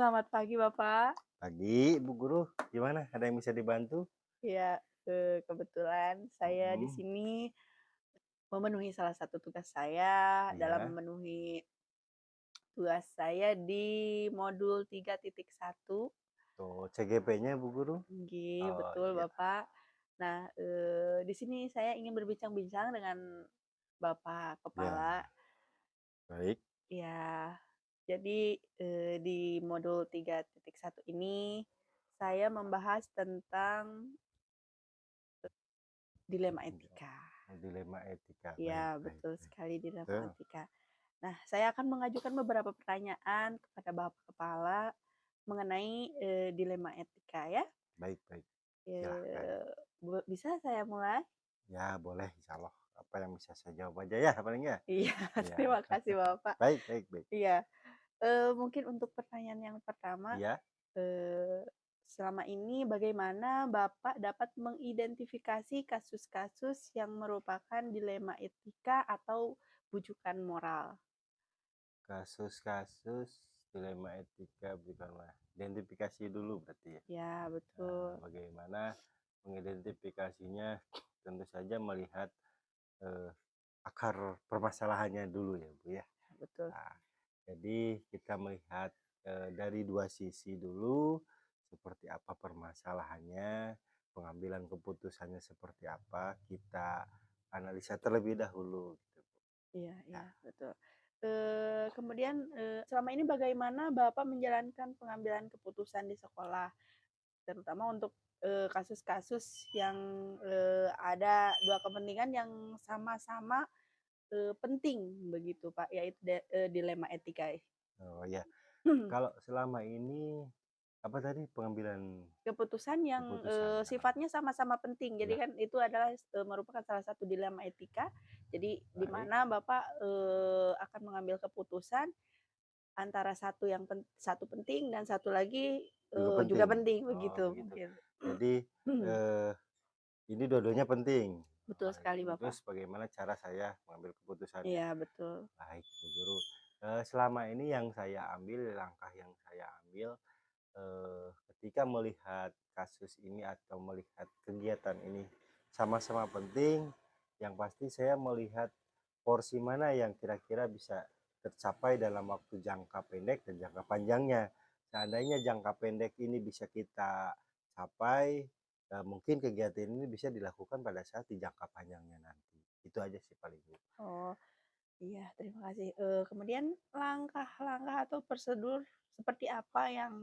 Selamat pagi, Bapak. Pagi, Bu Guru. Gimana? Ada yang bisa dibantu? Ya, kebetulan saya di Mhm, sini memenuhi salah satu tugas saya dalam iya. memenuhi tugas saya di modul 3.1. Tuh, CGP-nya Bu Guru? Nggih, Oh, betul, iya. Bapak. Nah, di sini saya ingin berbincang-bincang dengan Bapak Ya, Kepala. baik. Ya, jadi, di modul 3.1 ini saya membahas tentang dilema Iya. etika. Dilema etika. Baik, Ya, baik, betul baik. sekali dilema Betul. etika. Nah, saya akan mengajukan beberapa pertanyaan kepada Bapak Kepala mengenai, dilema etika ya. Baik, baik. Silahkan. Eee, bisa saya mulai? Ya, boleh insya Allah. Apa yang bisa saya jawab aja ya paling ya? Iya, Iya. terima kasih Bapak. Baik, baik, baik. Iya, mungkin untuk pertanyaan yang pertama, Iya, eee, selama ini bagaimana Bapak dapat mengidentifikasi kasus-kasus yang merupakan dilema etika atau bujukan moral? kasus-kasus dilema etika bukanlah identifikasi dulu berarti ya. Ya, Nah, betul. bagaimana mengidentifikasinya? Tentu saja melihat eh, akar permasalahannya dulu ya Bu ya. Betul. Nah, jadi kita melihat dari dua sisi dulu, seperti apa permasalahannya, pengambilan keputusannya seperti apa, kita analisa terlebih dahulu gitu Bu. Iya Ya, iya, betul. Kemudian, selama ini bagaimana Bapak menjalankan pengambilan keputusan di sekolah? Terutama untuk, kasus-kasus yang, ada 2 kepentingan yang sama-sama, penting begitu, Pak, yaitu dilema etika. oh ya. Kalau selama ini apa tadi pengambilan Keputusan yang, keputusan? Nah, sifatnya sama-sama penting. Jadi ya kan itu adalah, merupakan salah satu dilema etika. Jadi di baik. mana Bapak, akan mengambil keputusan antara satu penting dan satu lagi, Juga juga penting. penting Oh begitu begitu. mungkin. Jadi eh, ini dua-duanya penting. Betul Oh, sekali itu. Bapak. Terus bagaimana cara saya mengambil keputusannya? Iya betul. Baik, Bu Guru. Selama ini yang saya ambil, langkah yang saya ambil, ketika melihat kasus ini atau melihat kegiatan ini sama-sama penting, yang pasti saya melihat porsi mana yang kira-kira bisa tercapai dalam waktu jangka pendek dan jangka panjangnya. Seandainya jangka pendek ini bisa kita capai, mungkin kegiatan ini bisa dilakukan pada saat di jangka panjangnya nanti. Itu aja sih paling. Oh, iya terima kasih. Kemudian langkah-langkah atau prosedur seperti apa yang,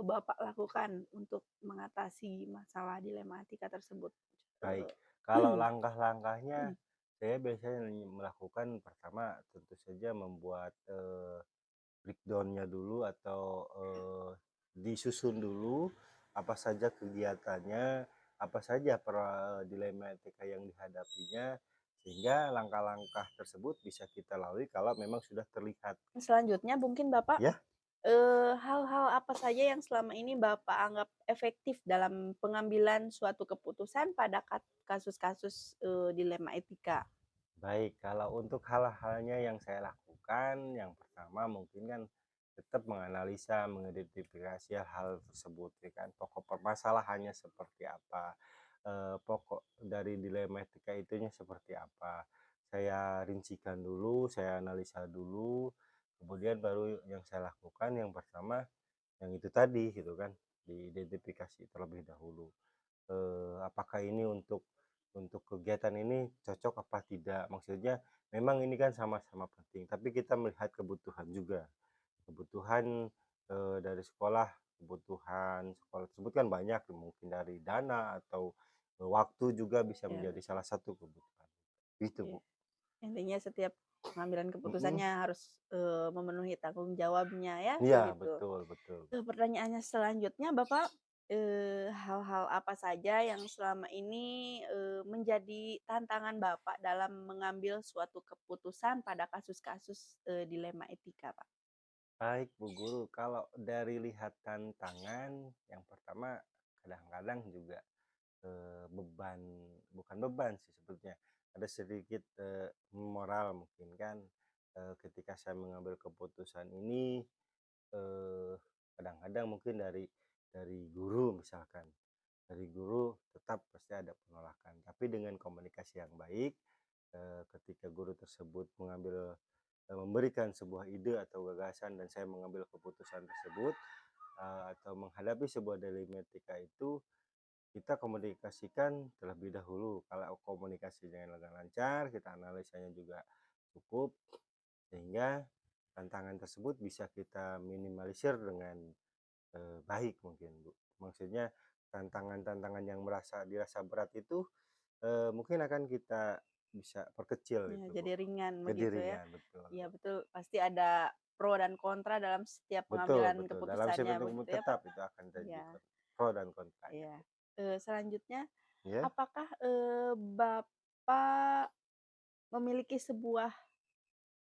Bapak lakukan untuk mengatasi masalah dilematika tersebut? Baik, Eee, kalau langkah-langkahnya saya biasanya melakukan pertama tentu saja membuat breakdown-nya dulu atau disusun dulu apa saja kegiatannya, apa saja dilematika yang dihadapinya, sehingga langkah-langkah tersebut bisa kita lalui kalau memang sudah terlihat. Selanjutnya mungkin Bapak, Ya, hal-hal apa saja yang selama ini Bapak anggap efektif dalam pengambilan suatu keputusan pada kasus-kasus, dilema etika? baik, kalau untuk hal-halnya yang saya lakukan, yang pertama mungkin kan tetap menganalisa, mengidentifikasi hal tersebut, ya kan. Pokok permasalahannya seperti apa, pokok dari dilematika itunya seperti apa. Saya rincikan dulu, saya analisa dulu, kemudian baru yang saya lakukan yang pertama, yang itu tadi gitu kan, diidentifikasi terlebih dahulu. Apakah ini untuk kegiatan ini cocok apa tidak. Maksudnya memang ini kan sama-sama penting, tapi kita melihat kebutuhan juga. Kebutuhan, dari sekolah, kebutuhan sekolah tersebut kan banyak, mungkin dari dana atau, waktu juga bisa Ya menjadi betul, salah satu kebutuhan. Gitu, iya. Bu. Intinya setiap pengambilan Mhm. keputusannya harus, memenuhi tanggung jawabnya ya, Iya, begitu. betul, betul. Pertanyaannya selanjutnya Bapak, hal-hal apa saja yang selama ini, menjadi tantangan Bapak dalam mengambil suatu keputusan pada kasus-kasus, dilema etika, Pak? Baik, Bu Guru, kalau dari lihat tantangan, yang pertama kadang-kadang juga beban, bukan beban sih sebetulnya, ada sedikit, moral mungkin kan, ketika saya mengambil keputusan ini, eee, kadang-kadang mungkin dari guru misalkan, dari guru tetap pasti ada penolakan, tapi dengan komunikasi yang baik, ketika guru tersebut memberikan sebuah ide atau gagasan dan saya mengambil keputusan tersebut, atau menghadapi sebuah dilematika itu, kita komunikasikan terlebih dahulu. Kalau komunikasi dengan lancar, kita analisanya juga cukup, sehingga tantangan tersebut bisa kita minimalisir dengan, baik mungkin, Bu. Maksudnya tantangan-tantangan yang dirasa berat itu, mungkin akan kita bisa perkecil Ya, itu, Bu. jadi ringan Jadi begitu ya. ringan, betul. Iya betul, pasti ada pro dan kontra dalam setiap Betul pengambilan betul, dalam keputusannya sifat hukum begitu ya, Pak? tetap itu akan Iya, terjadi pro dan kontranya. iya. Selanjutnya, Ya, apakah, Bapak memiliki sebuah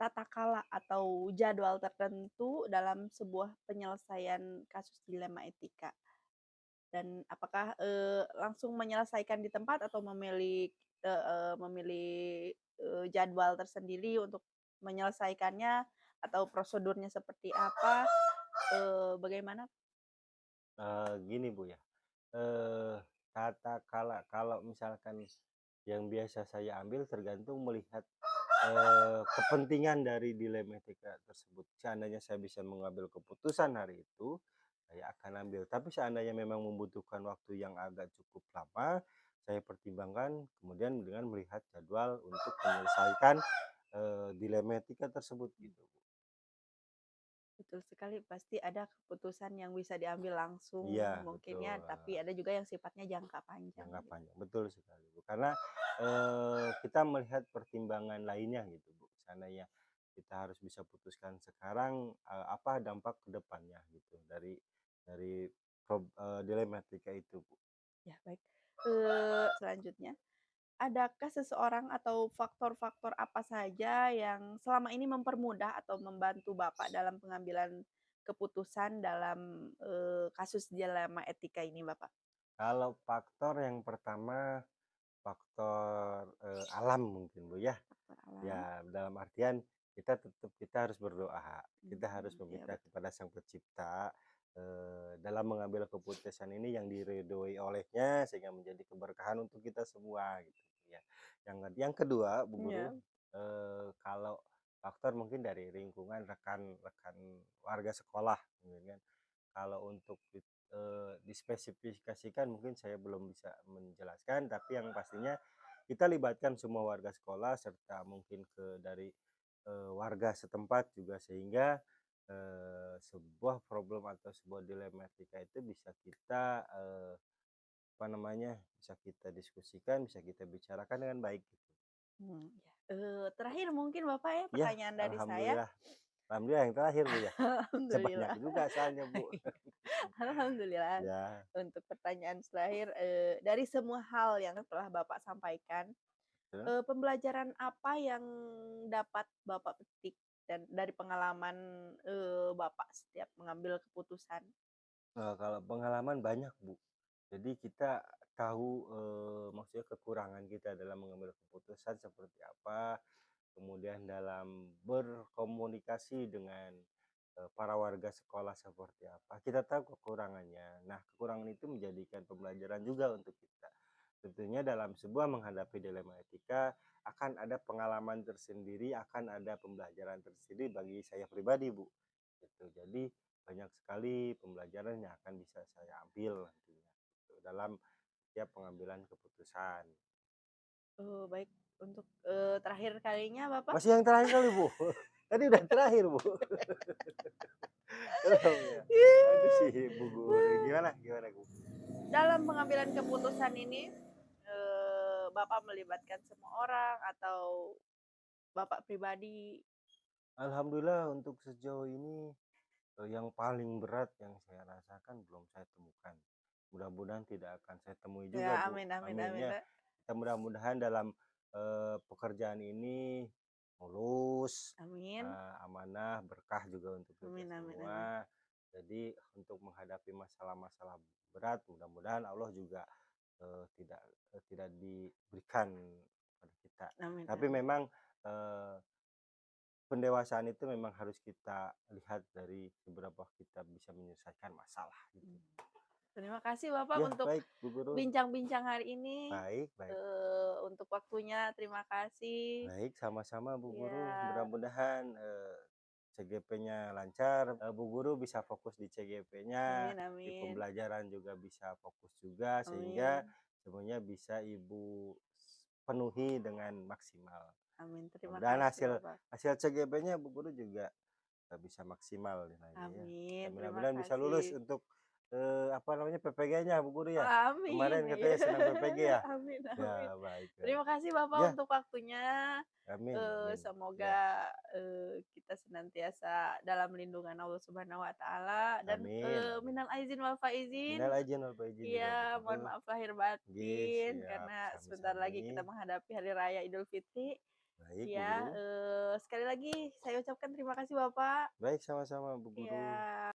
tata kala atau jadwal tertentu dalam sebuah penyelesaian kasus dilema etika? Dan apakah, langsung menyelesaikan di tempat atau memilih, jadwal tersendiri untuk menyelesaikannya atau prosedurnya seperti apa, bagaimana? gini Bu ya, eee, tata kala kalau misalkan yang biasa saya ambil tergantung melihat, kepentingan dari dilematika tersebut. Seandainya saya bisa mengambil keputusan hari itu, saya akan ambil. Tapi seandainya memang membutuhkan waktu yang agak cukup lama, saya pertimbangkan kemudian dengan melihat jadwal untuk menyelesaikan, dilematika tersebut gitu, Bu. Betul sekali, pasti ada keputusan yang bisa diambil Iya langsung mungkin betul, ya, tapi ada juga yang sifatnya jangka panjang jangka gitu. panjang, betul sekali, Bu. Karena, kita melihat pertimbangan lainnya gitu, Bu. Seandainya kita harus bisa putuskan sekarang, apa dampak ke depannya gitu dari dilematika itu, Bu. Ya baik, selanjutnya, adakah seseorang atau faktor-faktor apa saja yang selama ini mempermudah atau membantu Bapak dalam pengambilan keputusan dalam, kasus dilema etika ini, Bapak? Kalau faktor yang pertama, faktor, alam mungkin, Bu, ya. Faktor alam, Ya, dalam artian kita harus berdoa, kita harus iya meminta betul, kepada Sang Pencipta, dalam mengambil keputusan ini yang diridhoi olehnya sehingga menjadi keberkahan untuk kita semua gitu ya. Yang kedua Bu Guru, iya, kalau faktor mungkin dari lingkungan rekan-rekan warga sekolah gitu kan. Kalau untuk dispesifikasikan mungkin saya belum bisa menjelaskan, tapi yang pastinya kita libatkan semua warga sekolah serta mungkin dari, warga setempat juga sehingga, sebuah problem atau sebuah dilematika itu bisa kita, apa namanya, bisa kita diskusikan, bisa kita bicarakan dengan baik gitu. iya. Terakhir mungkin Bapak ya Ya, pertanyaan dari saya. alhamdulillah alhamdulillah yang terakhir Bu ya, bisa banyak Alhamdulillah. juga soalnya Bu. Alhamdulillah. Ya, Untuk pertanyaan terakhir, dari semua hal yang telah Bapak sampaikan, betul. pembelajaran apa yang dapat Bapak petik dan dari pengalaman, Bapak setiap mengambil keputusan? Kalau pengalaman banyak, Bu. Jadi kita tahu, maksudnya kekurangan kita dalam mengambil keputusan seperti apa, kemudian dalam berkomunikasi dengan, para warga sekolah seperti apa, kita tahu kekurangannya. Nah, kekurangan itu menjadikan pembelajaran juga untuk kita. Tentunya dalam sebuah menghadapi dilema etika akan ada pengalaman tersendiri, akan ada pembelajaran tersendiri bagi saya pribadi, Bu, gitu. Jadi banyak sekali pembelajaran yang akan bisa saya ambil nantinya, gitu, dalam setiap pengambilan keputusan. Baik, untuk, terakhir kalinya Bapak, Masih yang terakhir kali, Bu. Tadi udah terakhir, Bu. Belum ya? Aduh sih, Bu Guru. Gimana gimana, Bu? dalam pengambilan keputusan ini, Bapak melibatkan semua orang atau Bapak pribadi? Alhamdulillah untuk sejauh ini, yang paling berat yang saya rasakan belum saya temukan. Mudah-mudahan tidak akan saya temui juga, Ya, Bu. amin amin Amin amin, ya. Pak. Kita mudah-mudahan dalam, pekerjaan ini mulus, Amin. amanah, berkah juga untuk kita Amin amin amin. semua. Jadi untuk menghadapi masalah-masalah berat mudah-mudahan Allah juga, tidak diberikan pada kita. Amin Tapi amin. memang, pendewasaan itu memang harus kita lihat dari seberapa kita bisa menyelesaikan masalah gitu. Mmm. Terima kasih Bapak Ya, untuk baik Bu Guru. bincang-bincang hari ini, Baik baik. untuk waktunya terima kasih. Baik, sama-sama Bu Guru. Iya, Mudah-mudahan, CGP-nya lancar, Bu Guru bisa fokus di CGP-nya, amin di amin, pembelajaran juga bisa fokus juga, sehingga amin semuanya bisa Ibu penuhi dengan maksimal. amin, terima Mudah-mudahan kasih hasil Bapak. hasil CGP-nya Bu Guru juga, bisa maksimal nilainya ya. Amin, Dan terima mudah-mudahan bisa lulus kasih. untuk, apa namanya, PPG-nya Bu Guru ya? Amin, Kemarin iya. katanya senang PPG ya? Amin amin. Ya, baik baik. Terima kasih Bapak Ya, untuk waktunya, amin amin. Ya, semoga, kita senantiasa dalam lindungan Allah Subhanahu wa taala dan, amin amin. minal aizin wal faizin. Minal aidin wal faizin juga Bu Iya, Guru. mohon maaf lahir Nggih, batin siap, karena sebentar lagi sami-sami. kita menghadapi hari raya Idul Fitri. Baik Bu Iya, Guru. sekali lagi saya ucapkan terima kasih Bapak. Baik, sama-sama Bu Guru. Iya.